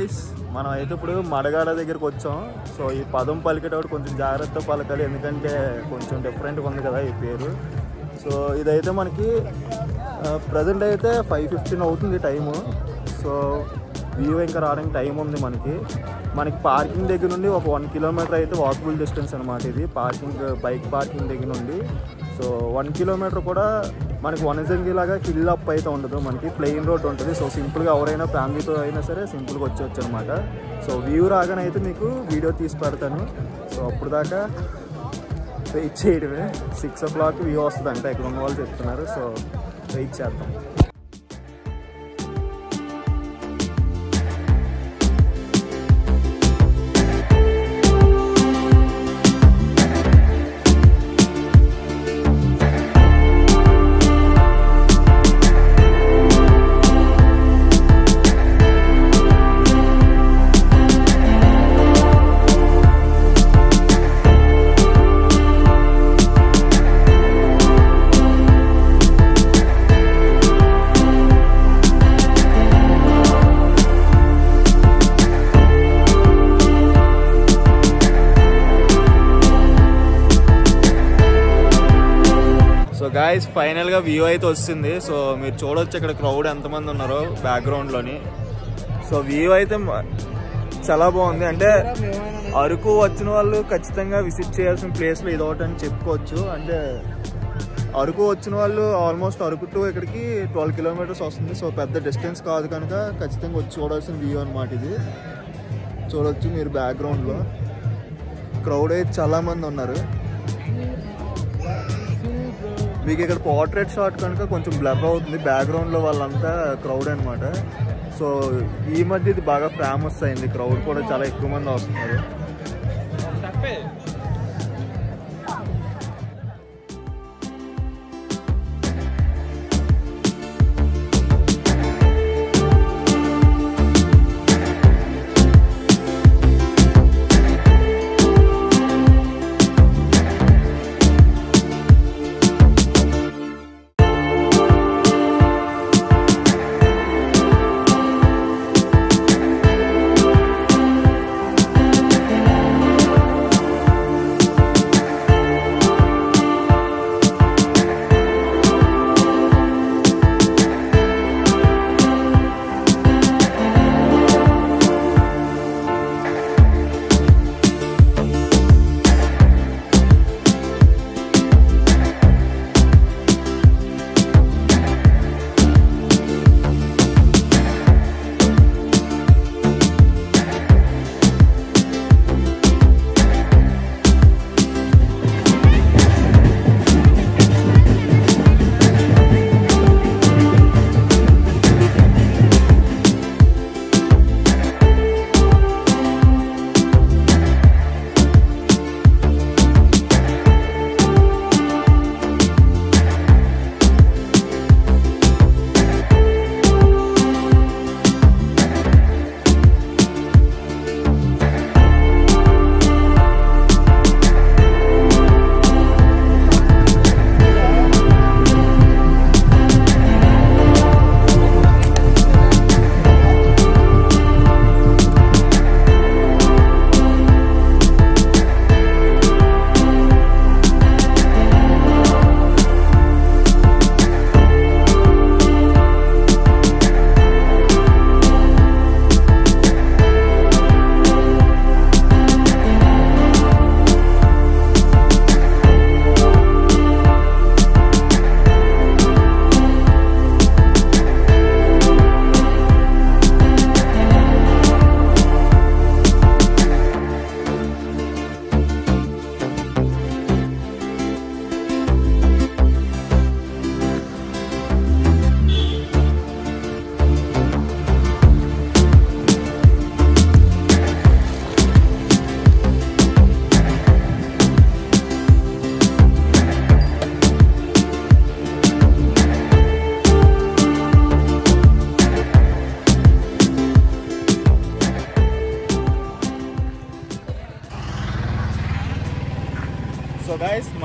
Guys, మనం అయితే ఇప్పుడు మడగాడ దగ్గరికి వచ్చాం. సో ఈ పదం పలికేటప్పుడు కొంచెం జాగ్రత్త పలకాలి, ఎందుకంటే కొంచెం డిఫరెంట్గా ఉంది కదా ఈ పేరు. సో ఇదైతే మనకి ప్రజెంట్ అయితే 5:15 అవుతుంది టైము. సో వ్యూ ఇంకా రావడానికి టైం ఉంది. మనకి పార్కింగ్ దగ్గర నుండి ఒక 1 కిలోమీటర్ అయితే వాకబుల్ డిస్టెన్స్ అనమాట. ఇది బైక్ పార్కింగ్ దగ్గర నుండి. సో 1 కిలోమీటర్ కూడా మనకి వనజంగి లాగా హిల్ అప్ అయితే ఉండదు, మనకి ప్లెయిన్ రోడ్ ఉంటుంది. సో సింపుల్గా ఎవరైనా ఫ్యామిలీతో అయినా సరే సింపుల్గా వచ్చేవచ్చు అనమాట. సో వ్యూ రాగానే అయితే మీకు వీడియో తీసి పెడతాను. సో అప్పుడు దాకా వెయిట్ చేయడమే. 6 o'clock వ్యూ వస్తుంది అంటే ఇక్కడ ఉన్న వాళ్ళు చెప్తున్నారు. సో వెయిట్ చేద్దాం. సో గాయస్, ఫైనల్గా వ్యూ అయితే వస్తుంది. సో మీరు చూడవచ్చు ఇక్కడ క్రౌడ్ ఎంతమంది ఉన్నారో బ్యాక్గ్రౌండ్లోని. సో వ్యూ అయితే చాలా బాగుంది. అంటే అరకు వచ్చిన వాళ్ళు ఖచ్చితంగా విజిట్ చేయాల్సిన ప్లేస్లో ఇదొకటి అని చెప్పుకోవచ్చు. అంటే అరకు వచ్చిన వాళ్ళు ఆల్మోస్ట్ అరకు టు ఇక్కడికి 12 కిలోమీటర్స్ వస్తుంది. సో పెద్ద డిస్టెన్స్ కాదు కనుక ఖచ్చితంగా వచ్చి చూడాల్సిన వ్యూ అనమాట ఇది. చూడవచ్చు మీరు బ్యాక్గ్రౌండ్లో క్రౌడ్ అయితే చాలామంది ఉన్నారు. మీకు ఇక్కడ పోర్ట్రేట్ షాట్ కనుక కొంచెం బ్లర్ అవుతుంది, బ్యాక్గ్రౌండ్లో వాళ్ళంతా క్రౌడ్ అనమాట. సో ఈ మధ్య ఇది బాగా ఫేమస్ అయింది, క్రౌడ్ కూడా చాలా ఎక్కువ మంది వస్తున్నారు.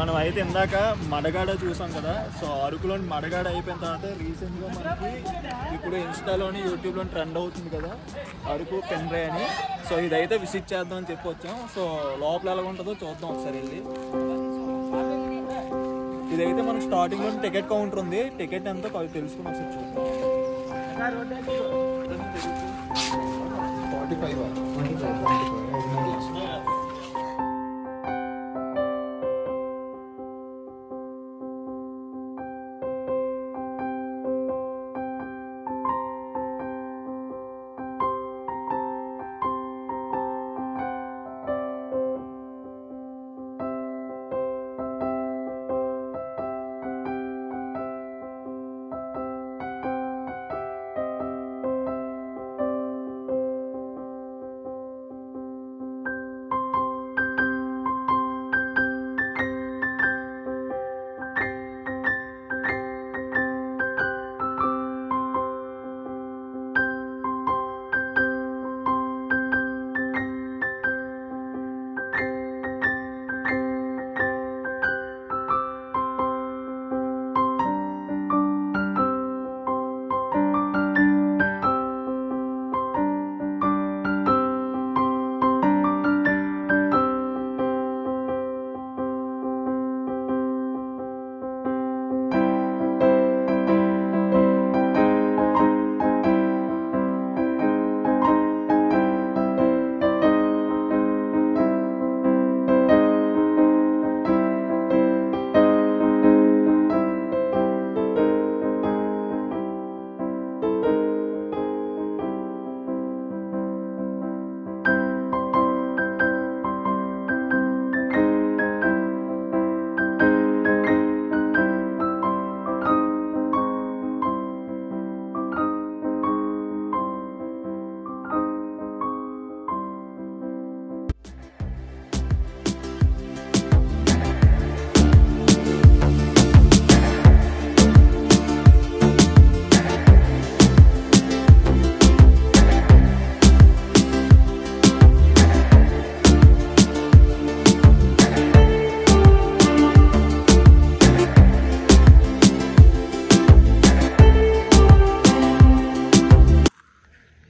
మనం అయితే ఇందాక మడగాడ చూసాం కదా. సో అరకులోని మడగాడ అయిపోయిన తర్వాత రీసెంట్గా మనకి ఇప్పుడు ఇన్స్టాలోని యూట్యూబ్లోని ట్రెండ్ అవుతుంది కదా అరకు పెన్రే అని. సో ఇదైతే విజిట్ చేద్దాం అని చెప్పి వచ్చాం. సో లోపల ఎలా ఉంటుందో చూద్దాం ఒకసారి వెళ్ళి. ఇదైతే మనకి స్టార్టింగ్లో టికెట్ కౌంటర్ ఉంది. టికెట్ ఎంతో తెలుసుకుని ఒకసారి చూద్దాం. 45.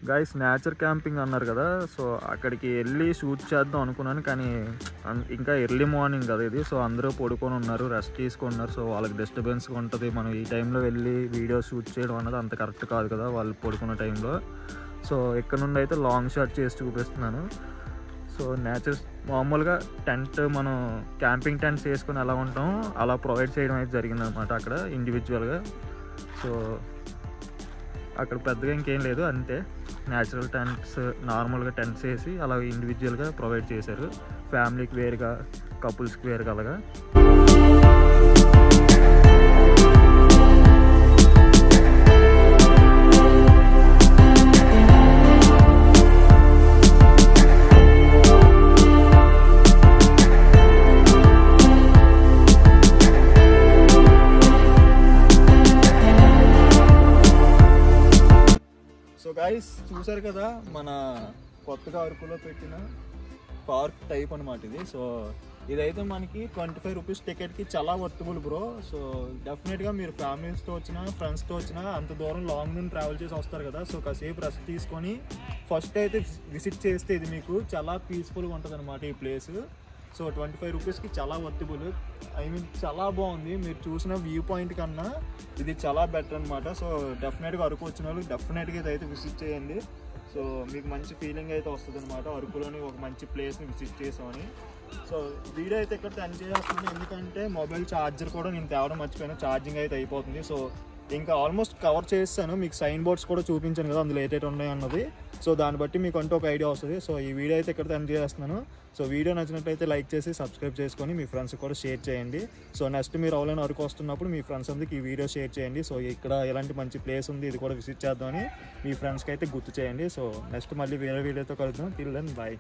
గైస్ నేచర్ క్యాంపింగ్ అన్నారు కదా. సో అక్కడికి వెళ్ళి షూట్ చేద్దాం అనుకున్నాను, కానీ ఇంకా ఎర్లీ మార్నింగ్ కదా ఇది. సో అందరూ పడుకొని ఉన్నారు, రెస్ట్ తీసుకున్నారు. సో వాళ్ళకి డిస్టర్బెన్స్గా ఉంటుంది. మనం ఈ టైంలో వెళ్ళి వీడియో షూట్ చేయడం అన్నది అంత కరెక్ట్ కాదు కదా వాళ్ళు పడుకున్న టైంలో. సో ఇక్కడ నుండి అయితే లాంగ్ షాట్ చేసి చూపిస్తున్నాను. సో నేచర్ మామూలుగా టెంట్ మనం క్యాంపింగ్ టెంట్స్ వేసుకొని ఎలా ఉంటాం అలా ప్రొవైడ్ చేయడం అయితే జరిగిందనమాట అక్కడ ఇండివిజువల్గా. సో అక్కడ పెద్దగా ఇంకేం లేదు, అంతే న్యాచురల్ టెంట్స్ నార్మల్గా టెంట్స్ వేసి అలా ఇండివిజువల్గా ప్రొవైడ్ చేశారు. ఫ్యామిలీకి వేరుగా, కపుల్స్కి వేరుగా అలాగా. సో గైస్ చూసారు కదా మన కొత్తగా అరకులో పెట్టిన పార్క్ టైప్ అనమాట ఇది. సో ఇదైతే మనకి 25 రూపీస్ టికెట్కి చాలా వర్తబుల్ బ్రో. సో డెఫినెట్గా మీరు ఫ్యామిలీస్తో వచ్చినా ఫ్రెండ్స్తో వచ్చినా అంత దూరం లాంగ్ నుండి ట్రావెల్ చేసి వస్తారు కదా. సో కాసేపు రెస్ట్ తీసుకొని ఫస్ట్ అయితే విజిట్ చేస్తే ఇది మీకు చాలా పీస్ఫుల్గా ఉంటుంది అనమాట ఈ ప్లేస్. సో 25 రూపీస్కి చాలా వర్తబుల్, ఐ మీన్ చాలా బాగుంది. మీరు చూసిన వ్యూ పాయింట్ కన్నా ఇది చాలా బెటర్ అనమాట. సో డెఫినెట్గా అరకు వచ్చిన వాళ్ళు డెఫినెట్గా ఇదైతే విజిట్ చేయండి. సో మీకు మంచి ఫీలింగ్ అయితే వస్తుంది అనమాట, అరకులోని ఒక మంచి ప్లేస్ని విజిట్ చేసామని. సో వీడియో అయితే ఇక్కడ ఎండ్ చేస్తున్నాను, ఎందుకంటే మొబైల్ ఛార్జర్ కూడా నేను తేవడం మర్చిపోయాను, ఛార్జింగ్ అయితే అయిపోతుంది. సో ఇంకా ఆల్మోస్ట్ కవర్ చేస్తాను, మీకు సైన్ బోర్డ్స్ కూడా చూపించాను కదా అందులో ఏదైతే ఉన్నాయి అన్నది. సో దాన్ని బట్టి మీకు అంటూ ఒక ఐడియా వస్తుంది. సో ఈ వీడియో అయితే ఇక్కడ ఎండ్ చేస్తున్నాను. సో వీడియో నచ్చినట్లయితే లైక్ చేసి సబ్స్క్రైబ్ చేసుకొని మీ ఫ్రెండ్స్ కూడా షేర్ చేయండి. సో నెక్స్ట్ మీరు ఎవరైనా అరకు వస్తున్నప్పుడు మీ ఫ్రెండ్స్ అందరికి ఈ వీడియో షేర్ చేయండి. సో ఇక్కడ ఎలాంటి మంచి ప్లేస్ ఉంది ఇది కూడా విజిట్ చేద్దామని మీ ఫ్రెండ్స్కి అయితే గుర్తు చేయండి. సో నెక్స్ట్ మళ్ళీ వేరే వీడియోతో కలుద్దాం. Till then bye.